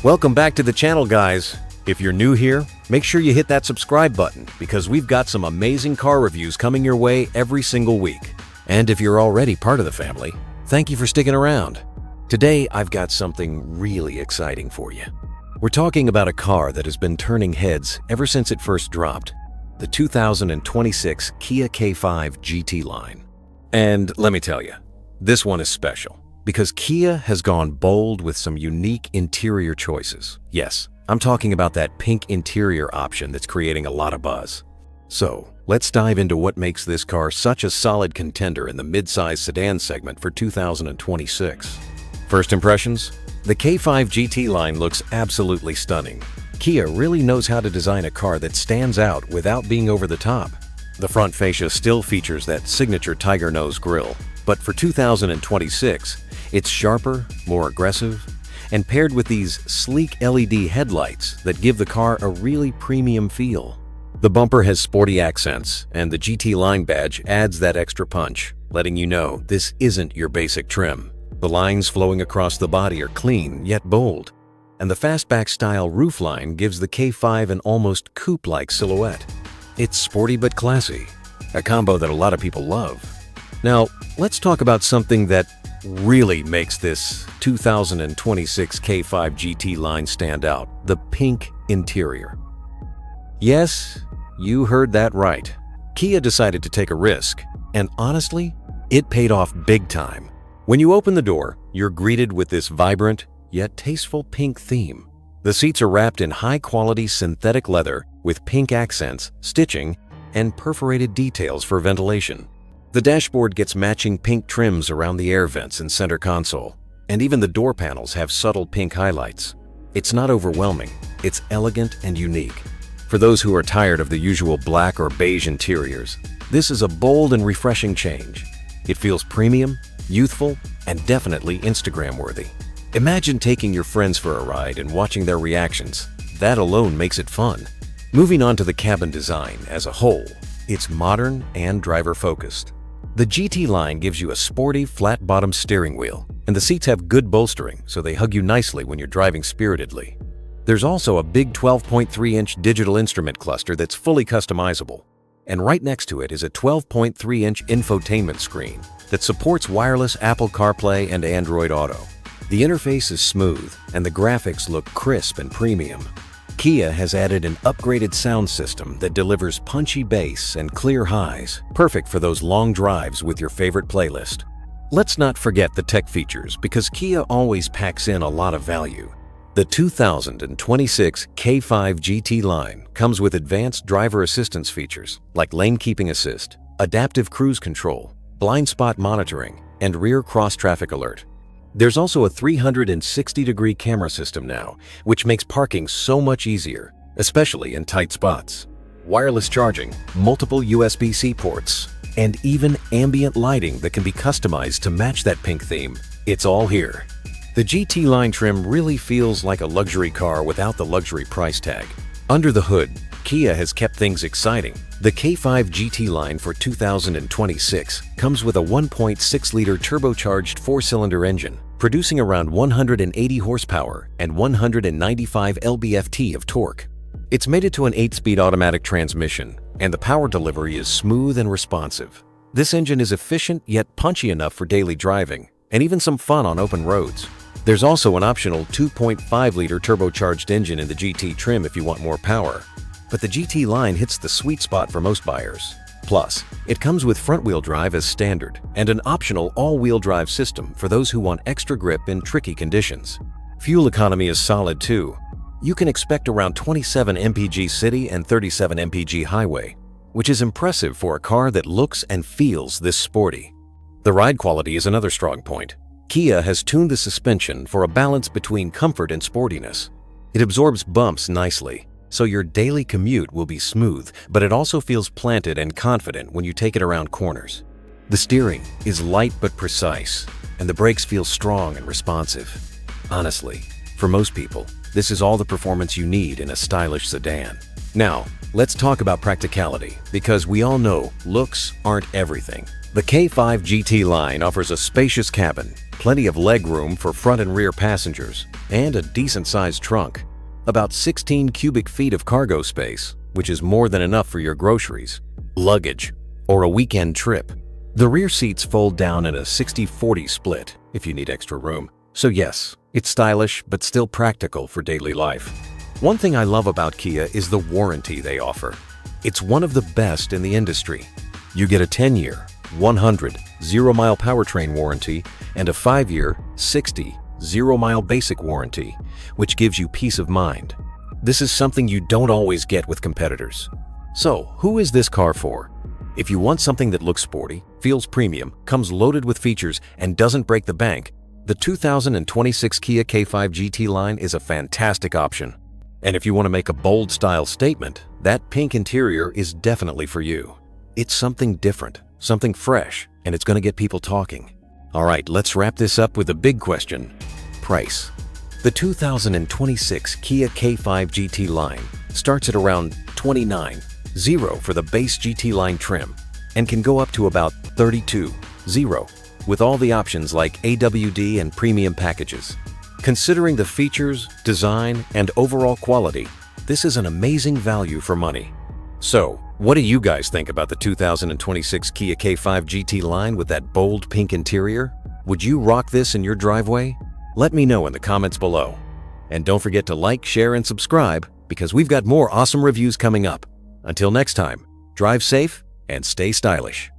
Welcome back to the channel, guys. If you're new here, make sure you hit that subscribe button because we've got some amazing car reviews coming your way every single week. And if you're already part of the family, thank you for sticking around. Today, I've got something really exciting for you. We're talking about a car that has been turning heads ever since it first dropped, the 2026 Kia K5 GT line. And let me tell you, this one is special because Kia has gone bold with some unique interior choices. Yes, I'm talking about that pink interior option that's creating a lot of buzz. So, let's dive into what makes this car such a solid contender in the mid-size sedan segment for 2026. First impressions? The K5 GT line looks absolutely stunning. Kia really knows how to design a car that stands out without being over the top. The front fascia still features that signature tiger nose grille, but for 2026, it's sharper, more aggressive, and paired with these sleek LED headlights that give the car a really premium feel. The bumper has sporty accents, and the GT line badge adds that extra punch, letting you know this isn't your basic trim. The lines flowing across the body are clean yet bold, and the fastback-style roofline gives the K5 an almost coupe-like silhouette. It's sporty but classy, a combo that a lot of people love. Now, let's talk about something that really makes this 2026 K5 GT line stand out: the pink interior. Yes, you heard that right. Kia decided to take a risk, and honestly, it paid off big time. When you open the door, you're greeted with this vibrant yet tasteful pink theme. The seats are wrapped in high-quality synthetic leather with pink accents, stitching, and perforated details for ventilation. The dashboard gets matching pink trims around the air vents and center console, and even the door panels have subtle pink highlights. It's not overwhelming, it's elegant and unique. For those who are tired of the usual black or beige interiors, this is a bold and refreshing change. It feels premium, youthful, and definitely Instagram-worthy. Imagine taking your friends for a ride and watching their reactions. That alone makes it fun. Moving on to the cabin design as a whole, it's modern and driver-focused. The GT line gives you a sporty, flat-bottomed steering wheel, and the seats have good bolstering, so they hug you nicely when you're driving spiritedly. There's also a big 12.3-inch digital instrument cluster that's fully customizable. And right next to it is a 12.3-inch infotainment screen that supports wireless Apple CarPlay and Android Auto. The interface is smooth, and the graphics look crisp and premium. Kia has added an upgraded sound system that delivers punchy bass and clear highs, perfect for those long drives with your favorite playlist. Let's not forget the tech features because Kia always packs in a lot of value. The 2026 K5 GT line comes with advanced driver assistance features like lane keeping assist, adaptive cruise control, blind spot monitoring, and rear cross-traffic alert. There's also a 360-degree camera system now, which makes parking so much easier, especially in tight spots. Wireless charging, multiple USB-C ports, and even ambient lighting that can be customized to match that pink theme. It's all here. The GT line trim really feels like a luxury car without the luxury price tag. Under the hood, Kia has kept things exciting. The K5 GT line for 2026 comes with a 1.6-liter turbocharged four-cylinder engine, producing around 180 horsepower and 195 lb-ft of torque. It's mated to an 8-speed automatic transmission, and the power delivery is smooth and responsive. This engine is efficient yet punchy enough for daily driving, and even some fun on open roads. There's also an optional 2.5-liter turbocharged engine in the GT trim if you want more power. But the GT line hits the sweet spot for most buyers. Plus, it comes with front-wheel drive as standard and an optional all-wheel drive system for those who want extra grip in tricky conditions. Fuel economy is solid too. You can expect around 27 mpg city and 37 mpg highway, which is impressive for a car that looks and feels this sporty. The ride quality is another strong point. Kia has tuned the suspension for a balance between comfort and sportiness. It absorbs bumps nicely, so your daily commute will be smooth, but it also feels planted and confident when you take it around corners. The steering is light but precise, and the brakes feel strong and responsive. Honestly, for most people, this is all the performance you need in a stylish sedan. Now, let's talk about practicality, because we all know looks aren't everything. The K5 GT line offers a spacious cabin, plenty of leg room for front and rear passengers, and a decent-sized trunk. About 16 cubic feet of cargo space, which is more than enough for your groceries, luggage, or a weekend trip. The rear seats fold down in a 60-40 split if you need extra room. So yes, it's stylish but still practical for daily life. One thing I love about Kia is the warranty they offer. It's one of the best in the industry. You get a 10-year, 100, 0-mile powertrain warranty and a 5-year, 60, 0-mile basic warranty, which gives you peace of mind. This is something you don't always get with competitors. So, who is this car for? If you want something that looks sporty, feels premium, comes loaded with features, and doesn't break the bank, the 2026 Kia K5 GT line is a fantastic option. And if you want to make a bold style statement, that pink interior is definitely for you. It's something different, something fresh, and it's going to get people talking. All right, let's wrap this up with a big question. Price. The 2026 Kia K5 GT line starts at around $29,000 for the base GT line trim and can go up to about $32,000 with all the options like AWD and premium packages. Considering the features, design, and overall quality, this is an amazing value for money. So, what do you guys think about the 2026 Kia K5 GT line with that bold pink interior? Would you rock this in your driveway? Let me know in the comments below. And don't forget to like, share, and subscribe because we've got more awesome reviews coming up. Until next time, drive safe and stay stylish.